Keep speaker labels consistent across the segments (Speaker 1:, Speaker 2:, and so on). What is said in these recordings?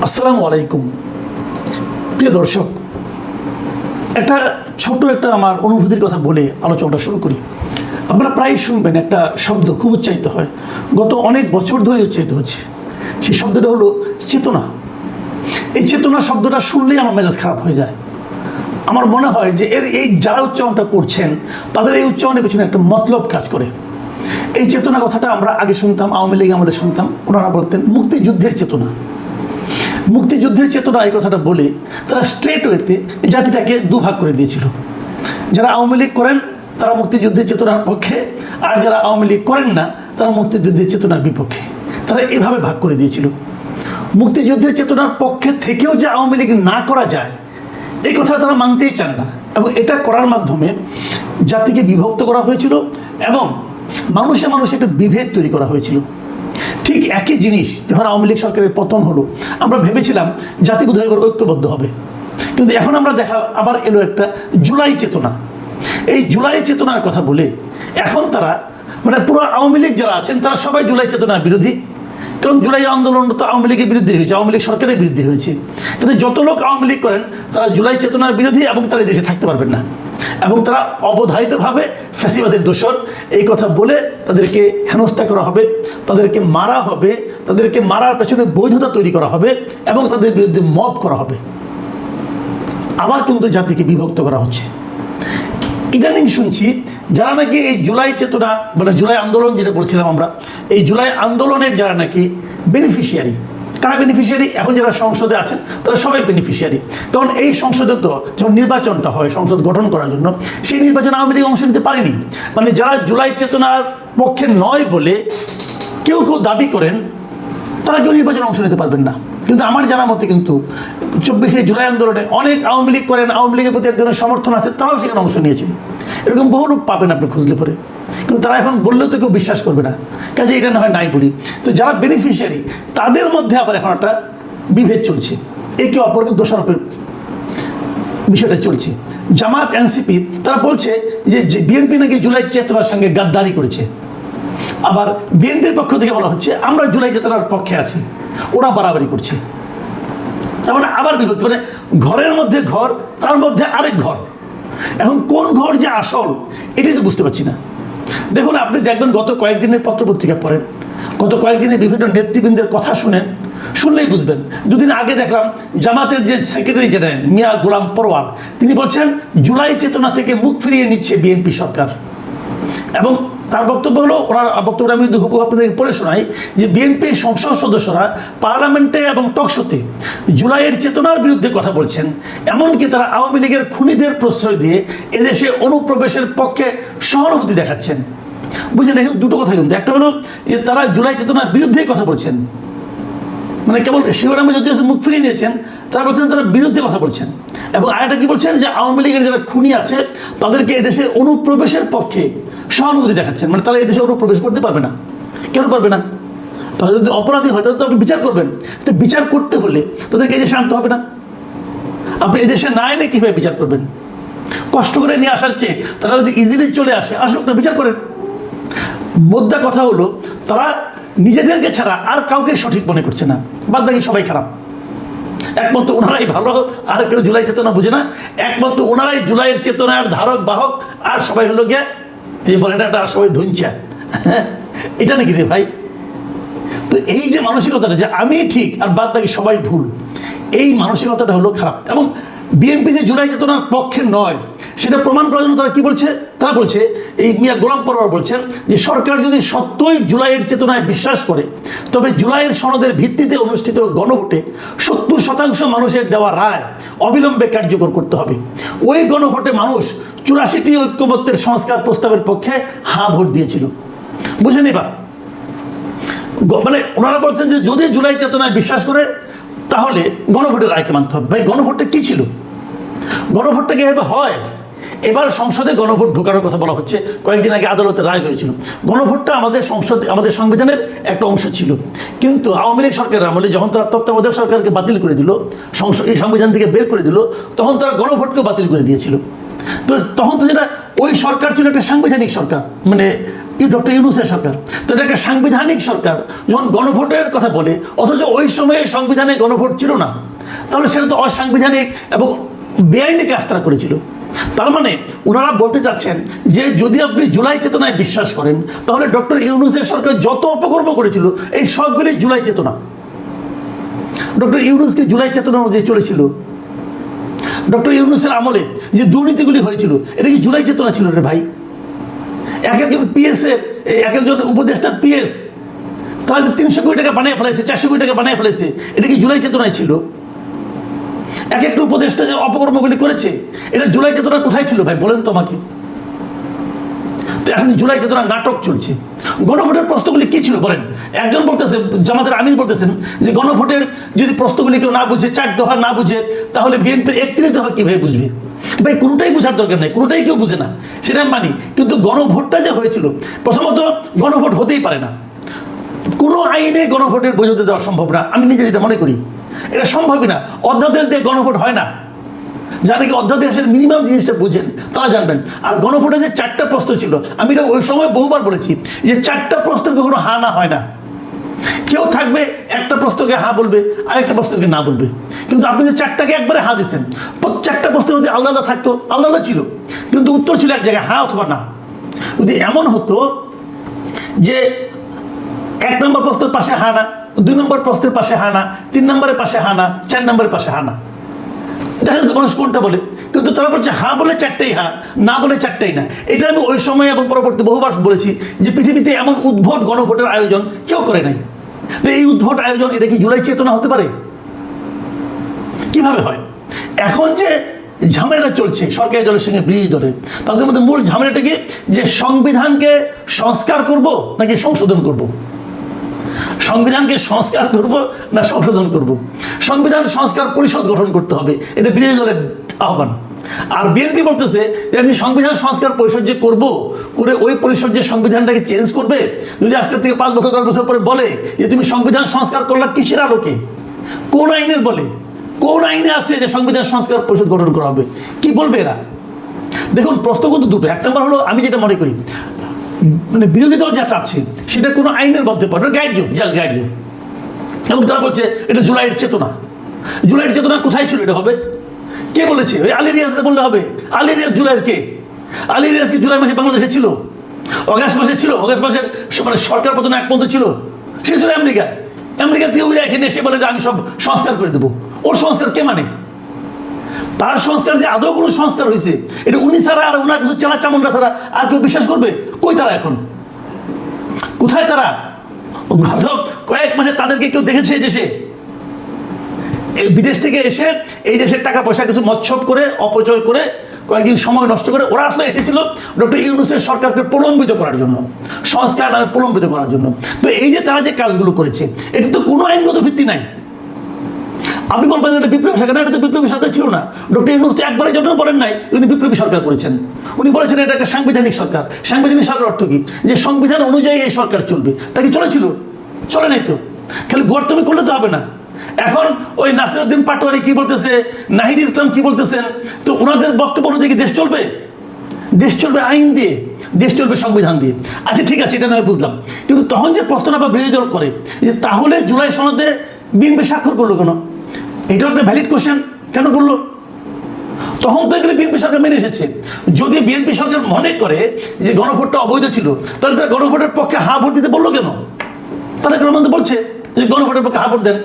Speaker 1: আসসালামু আলাইকুম প্রিয় দর্শক, ছোট একটা আমার অনুভূতির কথা বলে আলোচনাটা শুরু করি। আপনারা প্রায় শুনবেন একটা শব্দ খুব উচ্চারিত হয়, গত অনেক বছর ধরে উচ্চারিত হচ্ছে। সেই শব্দটা হলো চেতনা। এই চেতনা শব্দটা শুনলেই আমার মেজাজ খারাপ হয়ে যায়। আমার মনে হয় যে এই যারা উচ্চারণটা করছেন তাদের এই উচ্চারণের পেছনে একটা মতলব কাজ করে। এই চেতনা কথাটা আমরা আগে শুনতাম, আওয়ামী লীগ আমলে শুনতাম, ওনারা বলতেন মুক্তিযুদ্ধের চেতনা। মুক্তিযুদ্ধের চেতনা এই কথাটা বলে তারা স্ট্রেট ওয়েতে জাতিটাকে দুভাগ করে দিয়েছিল। যারা আওয়ামী লীগ করেন তারা মুক্তিযুদ্ধের চেতনার পক্ষে, আর যারা আওয়ামী লীগ করেন না তারা মুক্তিযুদ্ধের চেতনার বিপক্ষে। তারা এভাবে ভাগ করে দিয়েছিল। মুক্তিযুদ্ধের চেতনার পক্ষে থেকেও যে আওয়ামী লীগ না করা যায় এই কথাটা তারা মানতেই চান না, এবং এটা করার মাধ্যমে জাতিকে বিভক্ত করা হয়েছিল এবং মানুষে মানুষে একটা বিভেদ তৈরি করা হয়েছিল। ঠিক একই জিনিস যখন আওয়ামী লীগ সরকারের পতন হলো, আমরা ভেবেছিলাম জাতি বোধহয় এবার ঐক্যবদ্ধ হবে, কিন্তু এখন আমরা আবার এলো একটা জুলাই চেতনা। এই জুলাই চেতনার কথা বলে এখন তারা পুরো আওয়ামী লীগ যারা আছেন তারা সবাই জুলাই চেতনার বিরোধী। কারণ জুলাই আন্দোলন তো আওয়ামী লীগের বিরুদ্ধে হয়েছে, আওয়ামী লীগ সরকারের বিরুদ্ধে হয়েছে। কিন্তু যত লোক আওয়ামী লীগ করেন তারা জুলাই চেতনার বিরোধী এবং তারা দেশে থাকতে পারবেন না, এবং তারা অবধারিতভাবে ফ্যাসিবাদের দোসর এই কথা বলে তাদেরকে হেনস্থা করা হবে, তাদেরকে মারা হবে, তাদেরকে মারার পেছনে বৈধতা তৈরি করা হবে এবং তাদের বিরুদ্ধে মব করা হবে। আবার কিন্তু জাতিকে বিভক্ত করা হচ্ছে। ইদানিং শুনছি যারা নাকি এই জুলাই চেতনা জুলাই আন্দোলন যেটা বলছিলাম আমরা, এই জুলাই আন্দোলনের যারা নাকি বেনিফিশিয়ারি, কারা বেনিফিশিয়ারি? এখন যারা সংসদে আছেন তারা সবাই বেনিফিশিয়ারি। কারণ এই সংসদে তো যখন নির্বাচনটা হয় সংসদ গঠন করার জন্য, সেই নির্বাচনে আওয়ামী লীগ অংশ নিতে পারেনি। যারা জুলাই চেতনার পক্ষে নয় বলে কেউ দাবি করেন তারা কেউ নির্বাচনে অংশ নিতে পারবেন না। কিন্তু আমার জানা মতে কিন্তু 24শে জুলাই আন্দোলনে অনেক আওয়ামী লীগ করেন, আওয়ামী লীগের প্রতি একজনের সমর্থন আছে, তারাও সেখানে অংশ নিয়েছেন। এরকম বহু লোক পাবেন আপনি খুঁজলে পরে, কিন্তু তারা এখন বললেও তো কেউ বিশ্বাস করবে না, কাজে এটা না হয় নাই বলি। তো যারা বেনিফিশিয়ারি তাদের মধ্যে আবার এখন একটা বিভেদ চলছে, একে অপরকে দোষারোপের বিষয়টা চলছে। জামাত এনসিপি তারা বলছে যে বিএনপি নাকি জুলাই চেতনার সঙ্গে গাদ্দারি করেছে। আবার বিএনপির পক্ষ থেকে বলা হচ্ছে আমরা জুলাই চেতনার পক্ষে আছি, ওরা বাড়াবাড়ি করছে। তার আবার বিভক্তি, ঘরের মধ্যে ঘর, তার মধ্যে আরেক ঘর। এখন কোন ঘর যে আসল এটাই তো বুঝতে পারছি না। দেখুন, আপনি দেখবেন গত কয়েকদিনের পত্রপত্রিকা পড়েন, গত কয়েকদিনে বিভিন্ন নেতৃবৃন্দের কথা শুনলেই বুঝবেন। দুদিন আগে দেখলাম জামাতের যে সেক্রেটারি জেনারেল মিয়া গোলাম পরোয়ার, তিনি বলছেন জুলাই চেতনা থেকে মুখ ফিরিয়ে নিচ্ছে বিএনপি সরকার। এবং তার বক্তব্য হলো, ওনার বক্তব্যটা আমি হুবহু আপনাদেরকে পড়ে শোনাই, যে বিএনপির সংসদ সদস্যরা পার্লামেন্টে এবং টকশোতে জুলাইয়ের চেতনার বিরুদ্ধে কথা বলছেন। এমনকি তারা আওয়ামী লীগের খুনিদের প্রশ্রয় দিয়ে এদেশে অনুপ্রবেশের পক্ষে সহানুভূতি দেখাচ্ছেন। বুঝলেন, এখন দুটো কথা কিন্তু, একটা হলো যে তারা জুলাই চেতনার বিরুদ্ধেই কথা বলছেন, কেবল শিবরামে যদি মুখ ফিরিয়ে নিয়েছেন, তারা বলছেন তারা বিরুদ্ধে কথা বলছেন। এবং আরেকটা কি বলছেন, যে আওয়ামী লীগের যারা খুনি আছে তাদেরকে এদেশে অনুপ্রবেশের পক্ষে সহানুভূতি দেখাচ্ছেন। তারা এদেশে অনুপ্রবেশ করতে পারবে না। কেন পারবে না? তারা যদি অপরাধী হয় তাহলে তো আপনি বিচার করবেন। তো বিচার করতে হলে তাদেরকে এদেশে আনতে হবে না? আপনি এদেশে না এনে কীভাবে বিচার করবেন? কষ্ট করে নিয়ে আসার চেয়ে তারা যদি ইজিলি চলে আসে, আসুক না, বিচার করেন। মোদ্দা কথা হলো তারা নিজেদেরকে ছাড়া আর কাউকে সঠিক মনে করছে না, বাদ বাকি সবাই খারাপ। একমাত্র ওনারাই ভালো, আর কেউ জুলাই চেতনা বুঝে না। একমাত্র ওনারাই জুলাইয়ের চেতনার ধারক বাহক, আর সবাই হলো গিয়ে এই বলে এটা সবাই ধুনছা। এটা নাকি রে ভাই? তো এই যে মানসিকতাটা যে আমি ঠিক আর বাদ বাকি সবাই ভুল, এই মানসিকতাটা হলো খারাপ। এবং বিএনপি যে জুলাই চেতনার পক্ষে নয় সেটা প্রমাণ করার জন্য তারা কি বলছে? তারা বলছে, এই মিয়া গোলাম পরোয়ার বলছেন যে সরকার যদি সত্যই জুলাইয়ের চেতনায় বিশ্বাস করে তবে জুলাইয়ের সনদের ভিত্তিতে অনুষ্ঠিত গণভোটে 70% মানুষের দেওয়া রায় অবিলম্বে কার্যকর করতে হবে। ওই গণভোটে মানুষ 84টি ঐক্যমত্যের সংস্কার প্রস্তাবের পক্ষে হাঁ ভোট দিয়েছিল। বুঝেন এবার? ওনারা বলছেন যে যদি জুলাই চেতনায় বিশ্বাস করে তাহলে গণভোটের রায়কে মানতে হবে। ভাই, গণভোটটা কী ছিল? গণভোটটা কীভাবে হয়? এবার সংসদে গণভোট ঢোকানোর কথা বলা হচ্ছে। কয়েকদিন আগে আদালতে রায় হয়েছিল। গণভোটটা আমাদের সংবিধানের একটা অংশ ছিল, কিন্তু আওয়ামী লীগ সরকারের আমলে যখন তারা তত্ত্বাবধায়ক সরকারকে বাতিল করে দিল, এই সংবিধান থেকে বের করে দিল, তখন তারা গণভোটকেও বাতিল করে দিয়েছিল। তো তখন তো যেটা ওই সরকার ছিল একটা সাংবিধানিক সরকার, ডক্টর ইউনূসের সরকার। তো এটা একটা সাংবিধানিক সরকার যখন গণভোটের কথা বলে, অথচ ওই সময়ে সংবিধানে গণভোট ছিল না, তাহলে সেটা তো অসাংবিধানিক এবং বেআইনি কাজ তারা করেছিল। তার মানে ওনারা বলতে চাচ্ছেন যে যদি আপনি জুলাই চেতনায় বিশ্বাস করেন, তাহলে ডক্টর ইউনূসের সরকার যত অপকর্ম করেছিল এই সবগুলি জুলাই চেতনা। ডক্টর ইউনূসকে জুলাই চেতনা অনুযায়ী চলেছিল। ডক্টর ইউনূসের আমলে যে দুর্নীতিগুলি হয়েছিল এটা কি জুলাই চেতনা ছিল রে ভাই? এক একজন পিএসের, এক একজন উপদেষ্টার পিএস তারা যে 300 কোটি টাকা বানিয়ে ফেলেছে, 400 কোটি টাকা বানিয়ে ফেলেছে, এটা কি জুলাই চেতনায় ছিল? এক একটা উপদেষ্টা যে অপকর্মগুলি করেছে এটা জুলাই চেতনা কোথায় ছিল ভাই বলেন তো আমাকে? তো এখন জুলাই চেতনা নাটক চলছে। গণভোটের প্রশ্নগুলি কি ছিল বলেন? একজন বলতেছে, জামাতের আমির বলতেছেন যে গণভোটের যদি প্রশ্নগুলি কেউ না বুঝে, 4 দফা না বুঝে, তাহলে বিএনপির 31 দফা কীভাবে বুঝবে? ভাই কোনোটাই বোঝার দরকার নেই, কোনোটাই কেউ বুঝে না, সেটা আমি মানি। কিন্তু গণভোটটা যে হয়েছিল, প্রথমত গণভোট হতেই পারে না, কোনো আইনে গণভোটের বোঝাতে দেওয়া সম্ভব না, আমি নিজে যেটা মনে করি এটা সম্ভবই না। অধ্যাদেশ দিয়ে গণভোট হয় না। যারা নাকি অধ্যাদেশের মিনিমাম জিনিসটা বুঝেন তারা জানবেন। আর গণভোটে যে 4টা প্রশ্ন ছিল, আমি এটা ওই সময় বহুবার বলেছি যে 4টা প্রশ্নের কখনো হা না হয় না। কেউ থাকবে একটা প্রশ্নকে হা বলবে, আরেকটা প্রশ্নকে না বলবে। কিন্তু আপনি যে 4টাকে একবারে হা দিচ্ছেন, 4টা প্রশ্নের মধ্যে আলাদা থাকতো, আলাদা ছিল, কিন্তু উত্তর ছিল এক জায়গায়, হা অথবা না। যদি এমন হতো যে 1 নম্বর প্রশ্নের পাশে হা না, 2 নম্বর প্রশ্নের পাশে হা না, 3 নম্বরের পাশে হা না, 4 নম্বরের পাশে হা না, দেখা যাচ্ছে মানুষ কোনটা বলে। কিন্তু তারা বলছে হা বলে 4টাই হা, না বলে 4টাই না। এটা আমি ওই সময় এবং পরবর্তী বহুবার বলেছি যে পৃথিবীতে এমন উদ্ভট গণভোটের আয়োজন কেউ করে নাই। এই উদ্ভট আয়োজন, এটা কি জুলাই চেতনা হতে পারে? কিভাবে হয়? এখন যে ঝামেলাটা চলছে সরকারি দলের সঙ্গে বিরোধী দলের, তাদের মধ্যে মূল ঝামেলাটা কি যে সংবিধানকে সংস্কার করব নাকি সংশোধন করব? সংবিধানকে সংস্কার করব না সংশোধন করব? সংবিধান সংস্কার পরিষদ গঠন করতে হবে, এটা বিরোধী দলের আহ্বান। আর বিএনপি বলতেছে যে আপনি সংবিধান সংস্কার পরিষদ যে করবো, করে ওই পরিষদ যে সংবিধানটাকে চেঞ্জ করবে, যদি আজকে থেকে 5 বছর 10 বছর পরে বলে যে তুমি সংবিধান সংস্কার করলা, কিসের আলোকে, কোন আইনের বলে, কোন আইনে আছে যে সংবিধান সংস্কার পরিষদ গঠন করা হবে? কি বলবে এরা? দেখুন প্রশ্ন কিন্তু দুটো। 1 নম্বর হলো, আমি যেটা মনে করি মানে বিরোধী দল যা চাচ্ছে সেটা কোনো আইনের মধ্যে পড়ে, গাইড যোগ, জাস্ট গাইড যোগ। এবং তারা বলছে এটা জুলাইয়ের চেতনা। জুলাইয়ের চেতনা কোথায় ছিল? এটা হবে কে বলেছে? ওই আলী রিয়াজরা বললে হবে? আলী রিয়াজ জুলাইয়ের কে? আলী রিয়াজ কি জুলাই মাসে বাংলাদেশে ছিল? অগাস্ট মাসে ছিল? অগাস্ট মাসের মানে সরকার পতন 1 পর্যন্ত ছিল। সে ছিল আমেরিকায়। আমেরিকা থেকে ওই এখানে এসে বলে যে আমি সব সংস্কার করে দেবো। ওর সংস্কার কে মানে? তার সংস্কার যে আদৌ কোনো সংস্কার হয়েছে এটা উনি ছাড়া আর ওনার কিছু চেলা চামুন্ডা ছাড়া আর কেউ বিশ্বাস করবে? কই তারা এখন? কোথায় তারা? গত কয়েক মাসে তাদেরকে কেউ দেখেছে এই দেশে? এই বিদেশ থেকে এসে এই দেশের টাকা পয়সা কিছু মৎসব করে, অপচয় করে, কয়েকদিন সময় নষ্ট করে ওরা আসলে এসেছিল ডক্টর ইউনূসের সরকারকে প্রলম্বিত করার জন্য, সংস্কার নামে প্রলম্বিত করার জন্য। তো এই যে তারা যে কাজগুলো করেছে এটা তো কোনো আইনগত ভিত্তি নাই। আপনি বলবেন এটা বিপ্লবী সরকার, এটা তো বিপ্লবী সরকার ছিল না। ডক্টর ইউনূস তো একবারের জন্য বলেন নাই উনি বিপ্লবী সরকার করেছেন। উনি বলেছেন এটা একটা সাংবিধানিক সরকার। সাংবিধানিক সরকার অর্থ কি? যে সংবিধান অনুযায়ী এই সরকার চলবে। তা কি চলেছিল? চলে নাই তো। খালি গর্তমি করলে তো হবে না। এখন ওই নাসিরউদ্দিন পাটোয়ারি কি বলতেছে, নাহিদ ইসলাম কি বলতেছেন, তো ওনাদের বক্তব্য অনুযায়ী দেশ চলবে? দেশ চলবে আইন দিয়ে, দেশ চলবে সংবিধান দিয়ে। আচ্ছা ঠিক আছে, এটা নয় বুঝলাম, কিন্তু তখন যে প্রশ্নটা বা বিরোধী দল করে যে তাহলে জুলাই সনদে বিএনপি স্বাক্ষর করলো কেন? এটাও একটা ভ্যালিড কোশ্চেন। কেন করলো? তখন তো এগুলো বিএনপি সরকার মেনে এসেছে। যদি বিএনপি সরকার মনে করে যে গণভোটটা অবৈধ ছিল, তাহলে তারা গণভোটের পক্ষে হা ভোট দিতে বললো কেন? তারা গণভোট বলছে যে গণভোটের পক্ষে হা ভোট দেন।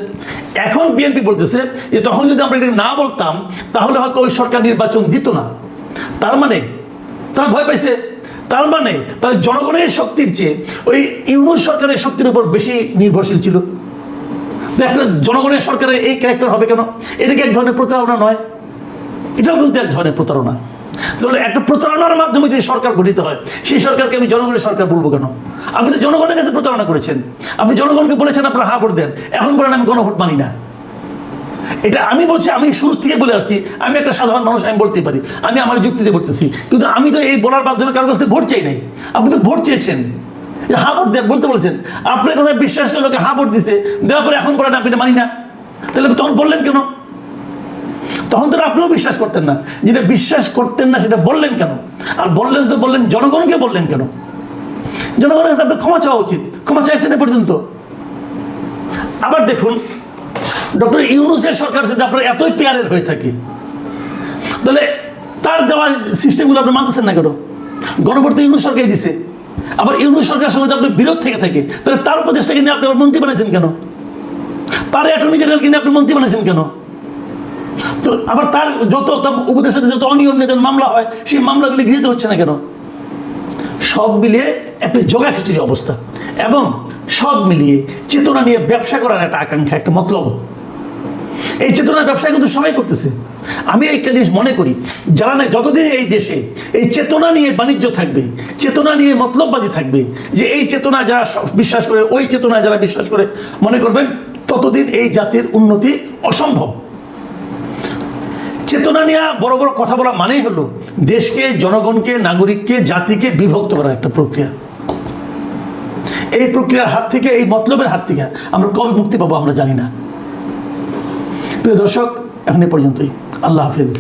Speaker 1: এখন বিএনপি বলতেছে যে তখন যদি আমরা এটা না বলতাম তাহলে হয়তো ওই সরকার নির্বাচন দিত না। তার মানে তারা ভয় পাইছে। তার মানে তারা জনগণের শক্তির চেয়ে ওই ইউনূস সরকারের শক্তির উপর বেশি নির্ভরশীল ছিল। একটা জনগণের সরকারের এই ক্যারেক্টার হবে কেন? এটা কি এক ধরনের প্রতারণা নয়? এটাও কিন্তু এক ধরনের প্রতারণা। তাহলে একটা প্রতারণার মাধ্যমে যে সরকার গঠিত হয় সেই সরকারকে আমি জনগণের সরকার বলবো কেন? আপনি তো জনগণের কাছে প্রতারণা করেছেন। আপনি জনগণকে বলেছেন আপনারা হা ভোট দেন, এখন বলেন আমি গণভোট মানি না। এটা আমি বলছি, আমি শুরু থেকে বলে আসছি, আমি একটা সাধারণ মানুষ, আমি বলতে পারি, আমি আমার যুক্তিতে বলতেছি। কিন্তু আমি তো এই বলার মাধ্যমে কারোর কাছে ভোট চাই নাই। আপনি তো ভোট চেয়েছেন, হা ভোট দেন বলতে বলেছেন। আপনার কথা বিশ্বাস করে লোকে হা ভোট দিছে, দেওয়ার পরে এখন বলেন আপনি এটা মানি না। তাহলে তখন বললেন কেন? তখন তো আপনিও বিশ্বাস করতেন না। যেটা বিশ্বাস করতেন না সেটা বললেন কেন? আর বললেন তো বললেন জনগণকে বললেন কেন? জনগণের কাছে আপনার ক্ষমা চাওয়া উচিত। ক্ষমা চাইছেন এ পর্যন্ত? আবার দেখুন, ডক্টর ইউনূসের সরকার যদি আপনার এতই পেয়ারের হয়ে থাকে, তাহলে তার দেওয়া সিস্টেমগুলো আপনি মানতেছেন না কেন? গণভোট ইউনূস সরকারই দিছে। আবার ইউনূস সরকারের সঙ্গে যদি আপনি বিরোধ থেকে থাকে, তাহলে তার উপদেশটাকে নিয়ে আপনি আবার মন্ত্রী বানাইছেন কেন? তার অ্যাটর্নি জেনারেলকে নিয়ে আপনি মন্ত্রী বানাইছেন কেন? তো আবার তার যত উপদেশের সাথে যত অনিয়ম নিয়ে মামলা হয়, সেই মামলাগুলি গৃহীত হচ্ছে না কেন? সব মিলিয়ে একটা জগাখিচুড়ি অবস্থা, এবং সব মিলিয়ে চেতনা নিয়ে ব্যবসা করার একটা আকাঙ্ক্ষা, একটা মতলব। এই চেতনার ব্যবসা কিন্তু সবাই করতেছে। আমি একটা জিনিস মনে করি, যারা না যতদিন এই দেশে এই চেতনা নিয়ে বাণিজ্য থাকবে, চেতনা নিয়ে মতলববাজি থাকবে, যে এই চেতনা যারা বিশ্বাস করে, ওই চেতনা যারা বিশ্বাস করে, মনে করবেন ততদিন এই জাতির উন্নতি অসম্ভব। চেতনা নিয়ে বড় বড় কথা বলা মানেই হলো দেশকে, জনগণকে, নাগরিককে, জাতিকে বিভক্ত করার একটা প্রক্রিয়া। এই প্রক্রিয়ার হাত থেকে, এই মতলবের হাত থেকে আমরা কবে মুক্তি পাবো আমরা জানি না। প্রিয় দর্শক, এখন এ পর্যন্তই। আল্লাহ হাফিজ।